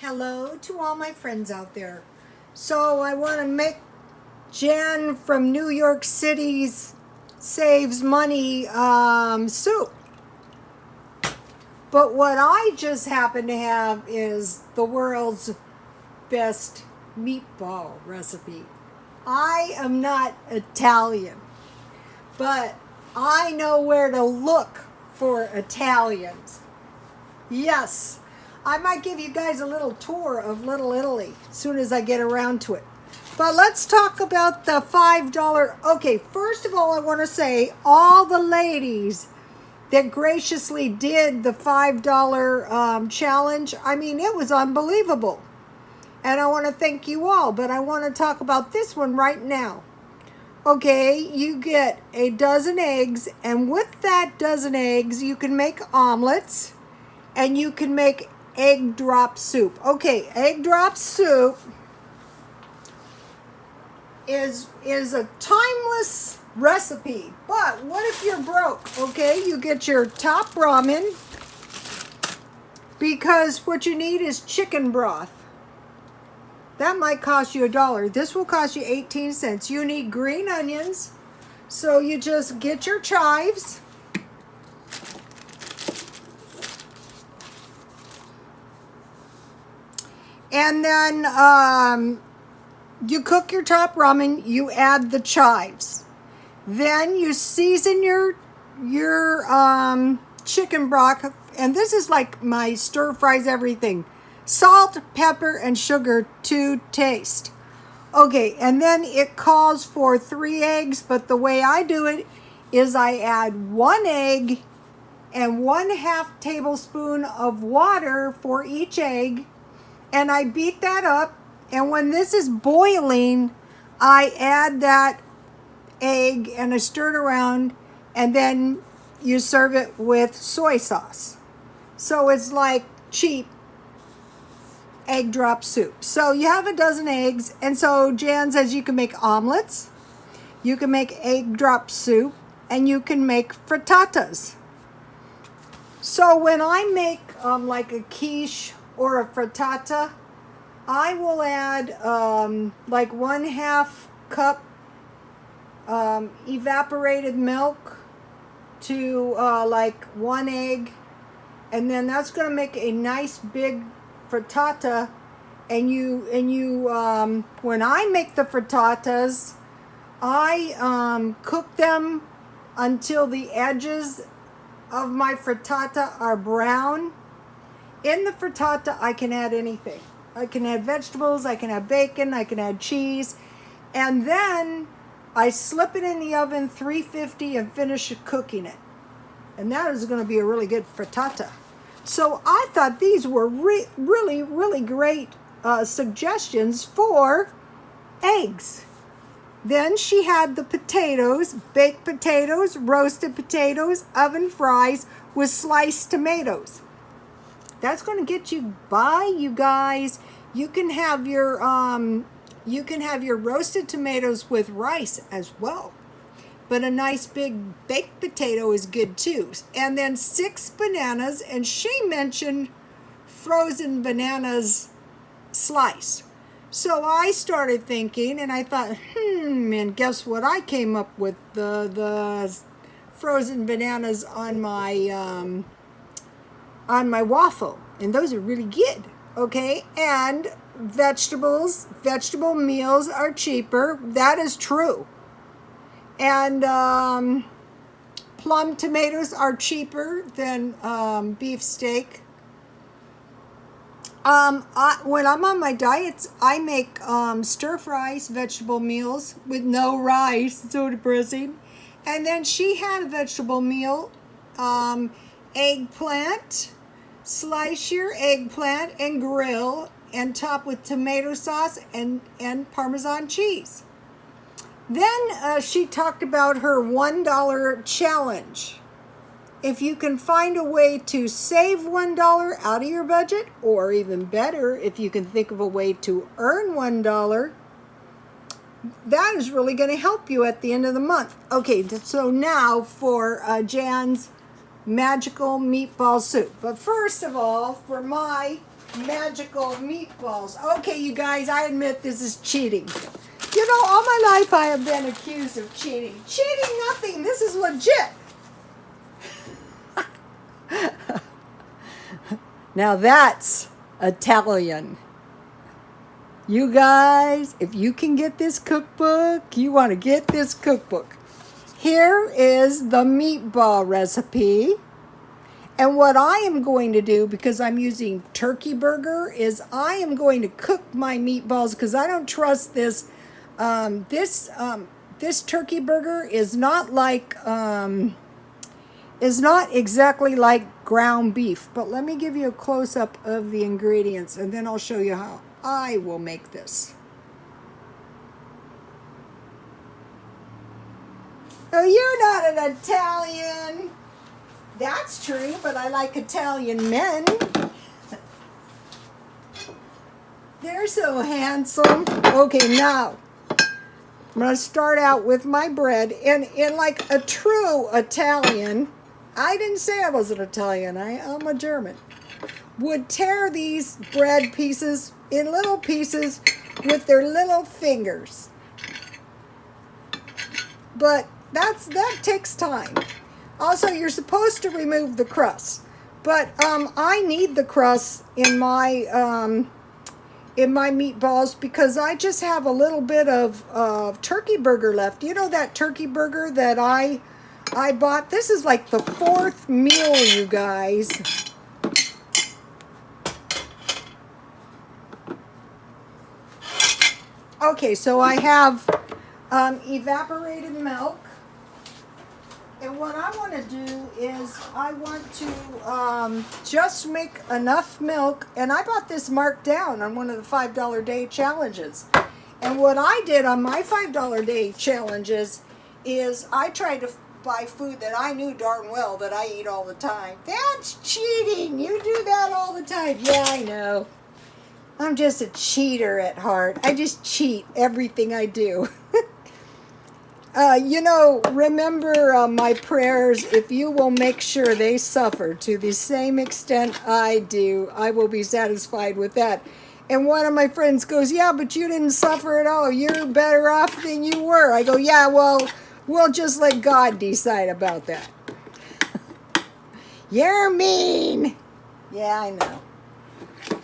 Hello to all my friends out there. So I want to make Jan from New York City's Saves Money soup. But what I just happen to have is the world's best meatball recipe. I am not Italian, but I know where to look for Italians. Yes, I might give you guys a little tour of Little Italy as soon as I get around to it. But let's talk about the $5. Okay, first of all, I want to say all the ladies that graciously did the $5 challenge, I mean, it was unbelievable. And I want to thank you all, but I want to talk about this one right now. Okay, you get a dozen eggs, and with that dozen eggs, you can make omelets, and you can make egg drop soup. Okay, egg drop soup is a timeless recipe, but what if you're broke? Okay, you get your top ramen, because what you need is chicken broth. That might cost you $1. This will cost you 18 cents. You need green onions, so you just get your chives. And then you cook your top ramen, you add the chives. Then you season your chicken broth, and this is like my stir fries everything. Salt, pepper, and sugar to taste. Okay, and then it calls for 3 eggs, but the way I do it is I add 1 egg and 1/2 tablespoon of water for each egg, and I beat that up, and when this is boiling, I add that egg and I stir it around, and then you serve it with soy sauce. So it's like cheap egg drop soup. So you have a dozen eggs, and so Jan says you can make omelets, you can make egg drop soup, and you can make frittatas. So when I make like a quiche or a frittata, I will add like 1/2 cup evaporated milk to like 1 egg, and then that's going to make a nice big frittata. And you when I make the frittatas, I cook them until the edges of my frittata are brown. In the frittata, I can add anything. I can add vegetables, I can add bacon, I can add cheese, and then I slip it in the oven 350 and finish cooking it. And that is going to be a really good frittata. So I thought these were really great suggestions for eggs. Then she had the potatoes, baked potatoes, roasted potatoes, oven fries with sliced tomatoes. That's going to get you by, you guys. You can have your roasted tomatoes with rice as well. But a nice big baked potato is good too. And then 6 bananas, and she mentioned frozen bananas sliced. So I started thinking, and I thought, and guess what I came up with? The frozen bananas on my waffle, and those are really good. Okay, and vegetable meals are cheaper. That is true. And plum tomatoes are cheaper than beef steak. When I'm on my diets, I make stir fries, vegetable meals with no rice. It's so depressing. And then she had a vegetable meal, eggplant. Slice your eggplant and grill and top with tomato sauce and Parmesan cheese. Then she talked about her $1 challenge. If you can find a way to save $1 out of your budget, or even better, if you can think of a way to earn $1, that is really going to help you at the end of the month. Okay, so now for Jan's magical meatball soup. But first of all, for my magical meatballs. Okay, you guys, I admit this is cheating. You know, all my life I have been accused of cheating. Cheating nothing. This is legit. Now that's Italian. You guys, if you can get this cookbook, you want to get this cookbook. Here is the meatball recipe. And what I am going to do, because I'm using turkey burger, is I am going to cook my meatballs because I don't trust this. This turkey burger is not like is not exactly like ground beef. But let me give you a close-up of the ingredients, and then I'll show you how I will make this. Oh, you're not an Italian. That's true, but I like Italian men. They're so handsome. Okay, now I'm going to start out with my bread. And in like a true Italian, I didn't say I was an Italian. I'm a German. Would tear these bread pieces in little pieces with their little fingers. But that takes time. Also, you're supposed to remove the crust, but I need the crust in my meatballs because I just have a little bit of turkey burger left. You know that turkey burger that I bought? This is like the 4th meal, you guys. Okay, so I have evaporated milk. And what I want to do is I want to just make enough milk. And I bought this marked down on one of the $5 day challenges. And what I did on my $5 day challenges is I tried to buy food that I knew darn well that I eat all the time. That's cheating. You do that all the time. Yeah, I know. I'm just a cheater at heart. I just cheat everything I do. You know, remember my prayers. If you will make sure they suffer to the same extent I do, I will be satisfied with that. And one of my friends goes, yeah, but you didn't suffer at all. You're better off than you were. I go, yeah, well, we'll just let God decide about that. You're mean. Yeah, I know.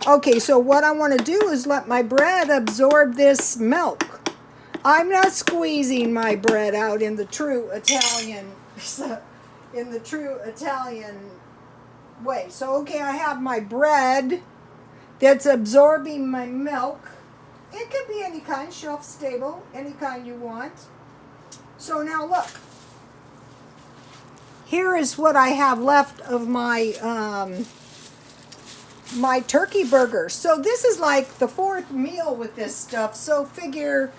Okay, so what I want to do is let my bread absorb this milk. I'm not squeezing my bread out in the true Italian way. So, okay, I have my bread that's absorbing my milk. It could be any kind, shelf stable, any kind you want. So now look. Here is what I have left of my my turkey burger. So this is like the 4th meal with this stuff. So figure,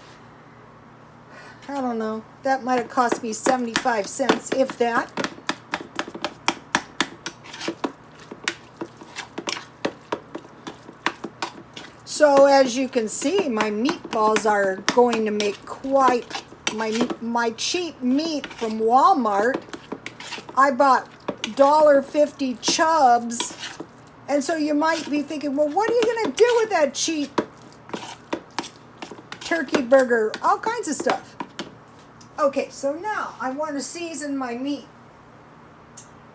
I don't know, that might have cost me 75 cents, if that. So as you can see, my meatballs are going to make quite, my cheap meat from Walmart. I bought $1.50 chubs. And so you might be thinking, well, what are you going to do with that cheap turkey burger? All kinds of stuff. Okay, so now I want to season my meat.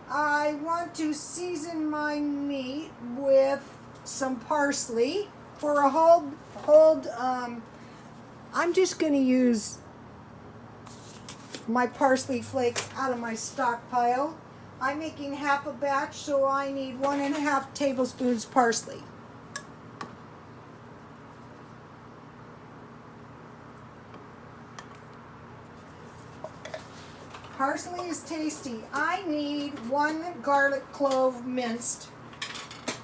I want to season my meat with some parsley. For a I'm just going to use my parsley flakes out of my stockpile. I'm making half a batch, so I need 1.5 tablespoons parsley. Parsley is tasty. I need 1 garlic clove minced.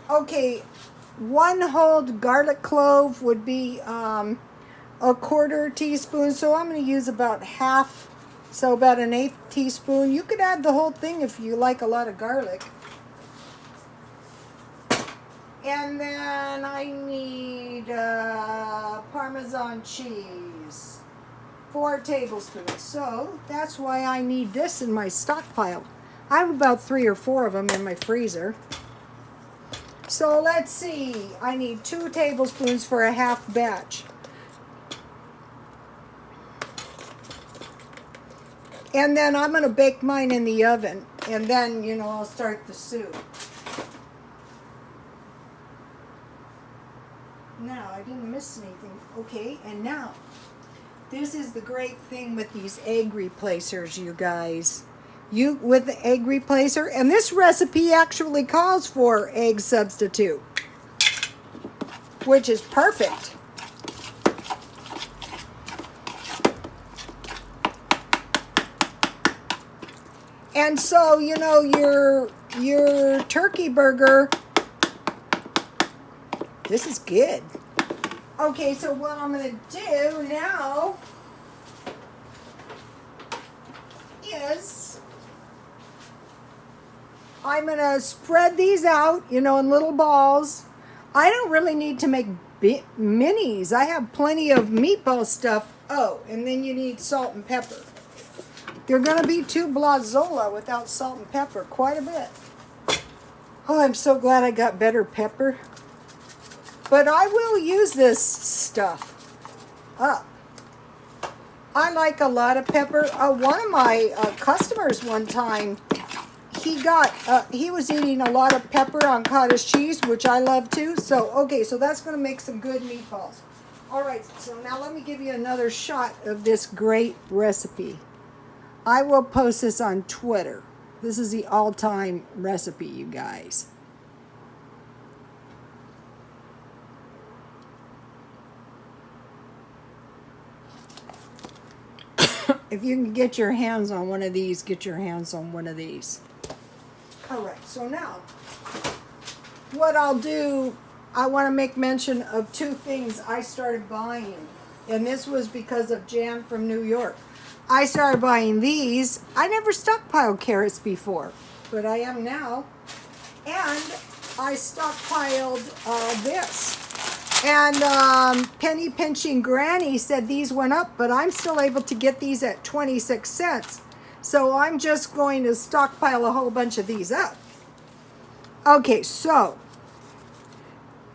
Okay, 1 whole garlic clove would be a 1/4 teaspoon, so I'm going to use about half. So about 1/8 teaspoon. You could add the whole thing if you like a lot of garlic. And then I need Parmesan cheese. 4 tablespoons. So that's why I need this in my stockpile. I have about 3 or 4 of them in my freezer. So let's see. I need 2 tablespoons for a half batch. And then I'm going to bake mine in the oven. And then, you know, I'll start the soup. Now, I didn't miss anything. Okay, and now, this is the great thing with these egg replacers, you guys. With the egg replacer, and this recipe actually calls for egg substitute, which is perfect. And so, you know, your turkey burger, this is good. Okay, so what I'm going to do now is I'm going to spread these out, you know, in little balls. I don't really need to make minis. I have plenty of meatball stuff. Oh, and then you need salt and pepper. They're going to be too blazola without salt and pepper, quite a bit. Oh, I'm so glad I got better pepper. But I will use this stuff up. I like a lot of pepper. One of my customers one time, he was eating a lot of pepper on cottage cheese, which I love too. So, okay, so that's going to make some good meatballs. All right, so now let me give you another shot of this great recipe. I will post this on Twitter. This is the all-time recipe, you guys. If you can get your hands on one of these, get your hands on one of these. All right, so now, what I'll do, I want to make mention of 2 things I started buying. And this was because of Jan from New York. I started buying these. I never stockpiled carrots before, but I am now. And I stockpiled this. And Penny Pinching Granny said these went up, but I'm still able to get these at 26 cents. So I'm just going to stockpile a whole bunch of these up. Okay, so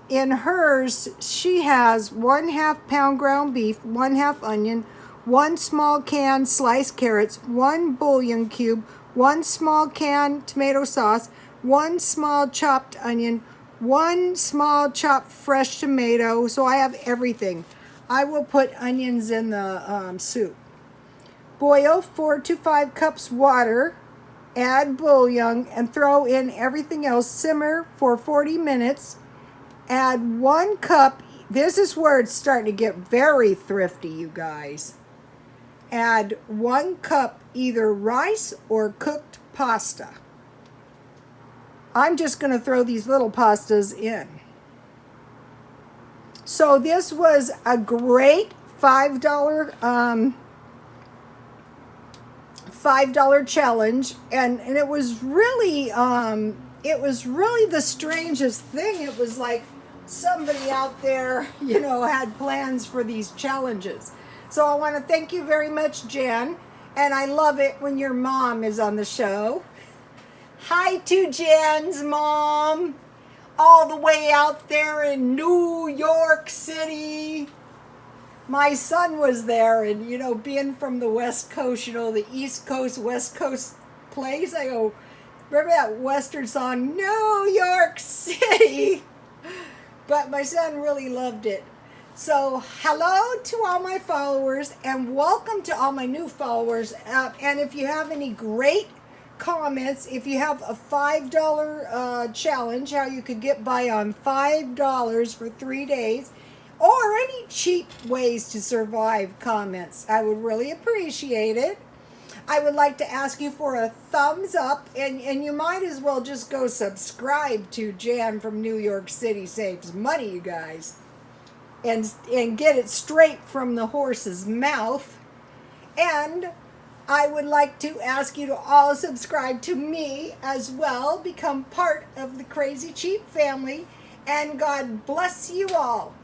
in hers, she has 1/2 pound ground beef, 1/2 onion, 1 small can sliced carrots, 1 bouillon cube, 1 small can tomato sauce, 1 small chopped onion, 1 small chopped fresh tomato. So I have everything. I will put onions in the soup. Boil 4 to 5 cups water. Add bouillon and throw in everything else. Simmer for 40 minutes. Add 1 cup. This is where it's starting to get very thrifty, you guys. Add 1 cup either rice or cooked pasta. I'm just going to throw these little pastas in. So this was a great $5 challenge, and it was really the strangest thing. It was like somebody out there, you know, had plans for these challenges. So I want to thank you very much, Jan, and I love it when your mom is on the show. Hi to Jan's mom, all the way out there in New York City. My son was there, and, you know, being from the West Coast, you know, the East Coast, West Coast place, I go, remember that Western song, New York City? But my son really loved it. So hello to all my followers, and welcome to all my new followers. And if you have any great comments, if you have a $5 challenge, how you could get by on $5 for 3 days, or any cheap ways to survive comments, I would really appreciate it. I would like to ask you for a thumbs up, and you might as well just go subscribe to Jan from New York City Saves Money, you guys, and get it straight from the horse's mouth. And I would like to ask you to all subscribe to me as well, become part of the Crazy Cheap family, and God bless you all.